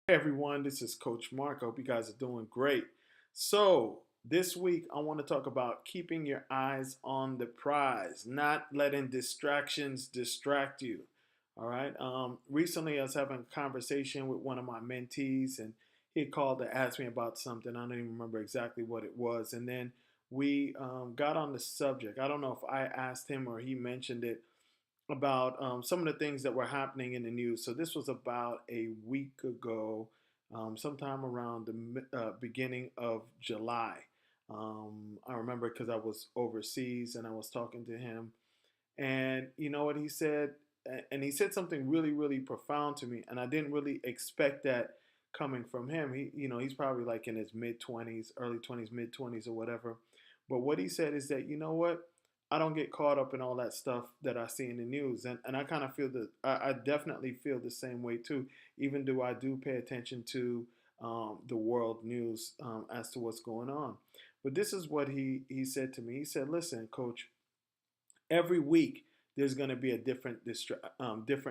Hey everyone, this is Coach Mark. I hope you guys are doing great. So, this week I want to talk about keeping your eyes on the prize, not letting distractions distract you. All right. Recently, I was having a conversation with one of my mentees, and he called to ask me about something. I don't even remember exactly what it was. And then we got on the subject. I don't know if I asked him or he mentioned it about some of the things that were happening in the news. So this was about a week ago, sometime around the beginning of July. I remember because I was overseas and I was talking to him, and you know what he said, and he said something really, really profound to me, and I didn't really expect that coming from him. He's probably like in his mid 20s, early 20s, mid 20s, or whatever. But what he said is that, you know what, I don't get caught up in all that stuff that I see in the news, and I kind of feel that I definitely feel the same way too. Even though I do pay attention to the world news as to what's going on. But this is what he said to me. He said, "Listen, Coach, every week there's going to be a different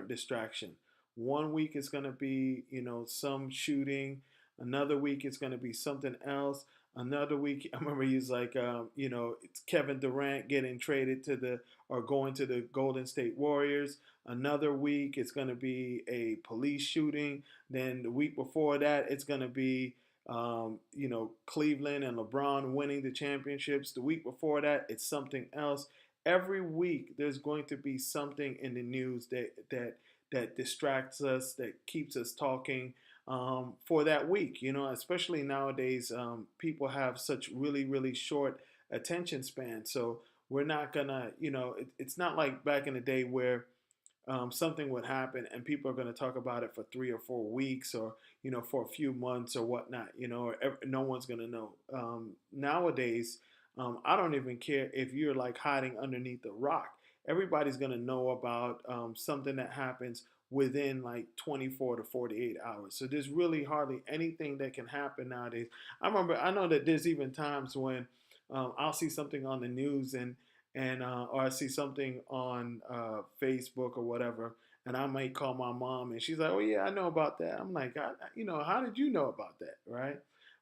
distraction. One week is going to be some shooting. Another week it's going to be something else. Another week, I remember he's like, it's Kevin Durant getting traded to the or going to the Golden State Warriors. Another week it's going to be a police shooting. Then the week before that it's going to be Cleveland and LeBron winning the championships. The week before that, it's something else. Every week, there's going to be something in the news that distracts us, that keeps us talking for that week. Especially nowadays, people have such really, really short attention span. So we're not gonna, it's not like back in the day where something would happen and people are going to talk about it for 3 or 4 weeks or for a few months or whatnot, or no one's going to know. Nowadays, I don't even care if you're like hiding underneath a rock. Everybody's going to know about something that happens within like 24 to 48 hours. So there's really hardly anything that can happen nowadays. I know that there's even times when I'll see something on the news and or I see something on Facebook or whatever, and I might call my mom, and she's like, "Oh yeah, I know about that." I'm like, how did you know about that, right?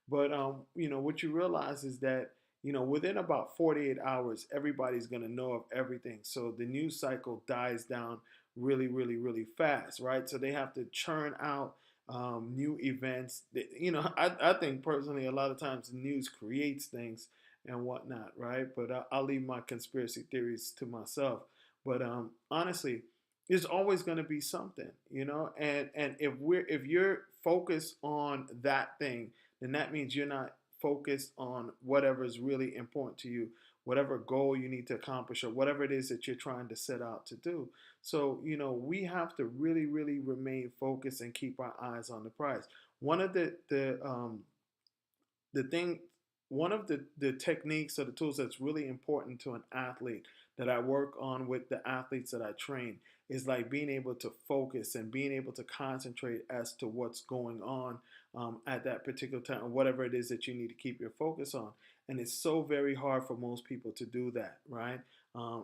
But what you realize is that within about 48 hours, everybody's gonna know of everything. So the news cycle dies down really, really, really fast, right? So they have to churn out new events. I think personally, a lot of times the news creates things and whatnot, right? But I'll leave my conspiracy theories to myself. But honestly, there's always going to be something, and if you're focused on that thing, then that means you're not focused on whatever is really important to you, whatever goal you need to accomplish, or whatever it is that you're trying to set out to do. So we have to really, really remain focused and keep our eyes on the prize. One of the thing one of the techniques or the tools that's really important to an athlete that I work on with the athletes that I train is like being able to focus and being able to concentrate as to what's going on at that particular time, or whatever it is that you need to keep your focus on. And it's so very hard for most people to do that, right?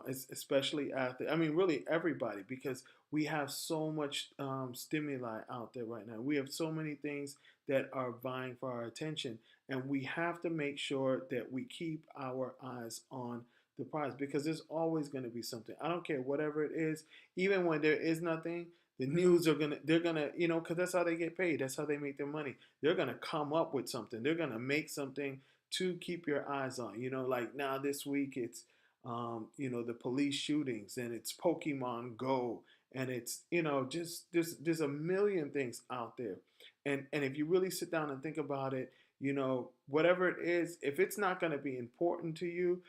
Especially athletes. I mean, really everybody, because we have so much stimuli out there right now. We have so many things that are vying for our attention, and we have to make sure that we keep our eyes on the prize, because there's always going to be something. I don't care whatever it is. Even when there is nothing, the news they're gonna, because that's how they get paid. That's how they make their money. They're gonna come up with something. They're gonna make something to keep your eyes on. Like now this week it's the police shootings, and it's Pokemon Go, and it's just there's a million things out there. And if you really sit down and think about it, whatever it is, if it's not going to be important to you,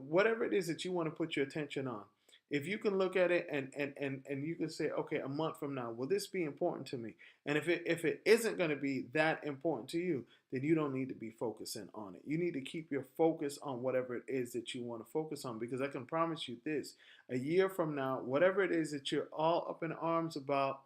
whatever it is that you want to put your attention on, if you can look at it and you can say, okay, a month from now, will this be important to me? And if it isn't going to be that important to you, then you don't need to be focusing on it. You need to keep your focus on whatever it is that you want to focus on, because I can promise you this: a year from now, whatever it is that you're all up in arms about,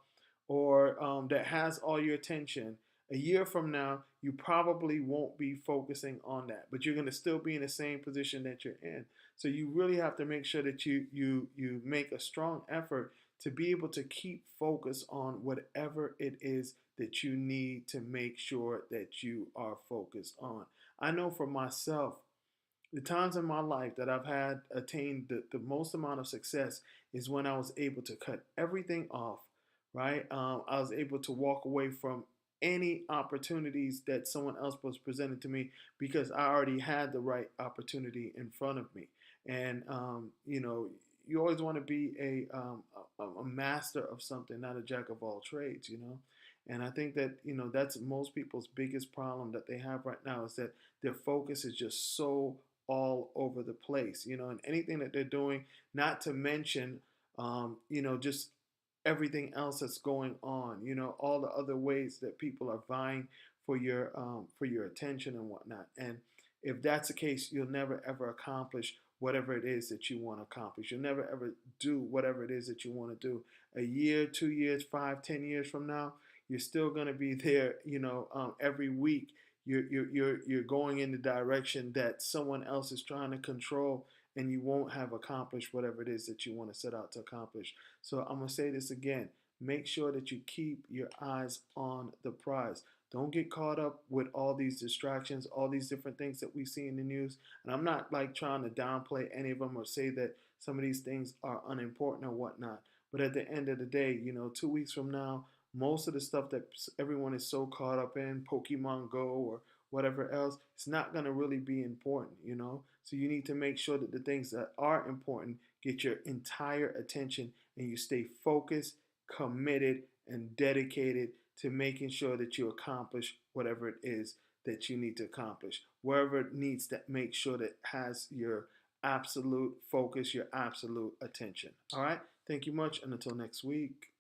or that has all your attention, a year from now, you probably won't be focusing on that, but you're going to still be in the same position that you're in. So you really have to make sure that you make a strong effort to be able to keep focus on whatever it is that you need to make sure that you are focused on. I know for myself, the times in my life that I've had attained the most amount of success is when I was able to cut everything off, right? I was able to walk away from any opportunities that someone else was presenting to me because I already had the right opportunity in front of me. And, you always want to be a master of something, not a jack of all trades. And I think that, that's most people's biggest problem that they have right now is that their focus is just so all over the place, and anything that they're doing, not to mention, just everything else that's going on, all the other ways that people are vying for your attention and whatnot. And if that's the case, you'll never ever accomplish whatever it is that you want to accomplish. You'll never ever do whatever it is that you want to do. A year, 2 years, 5, 10 years from now, you're still going to be there, every week you're going in the direction that someone else is trying to control, and you won't have accomplished whatever it is that you want to set out to accomplish. So I'm going to say this again: make sure that you keep your eyes on the prize. Don't get caught up with all these distractions, all these different things that we see in the news. And I'm not like trying to downplay any of them or say that some of these things are unimportant or whatnot. But at the end of the day, 2 weeks from now, most of the stuff that everyone is so caught up in, Pokemon Go or whatever else, it's not going to really be important. So you need to make sure that the things that are important get your entire attention, and you stay focused, committed, and dedicated to making sure that you accomplish whatever it is that you need to accomplish. Wherever it needs to make sure that has your absolute focus, your absolute attention. All right. Thank you much. And until next week.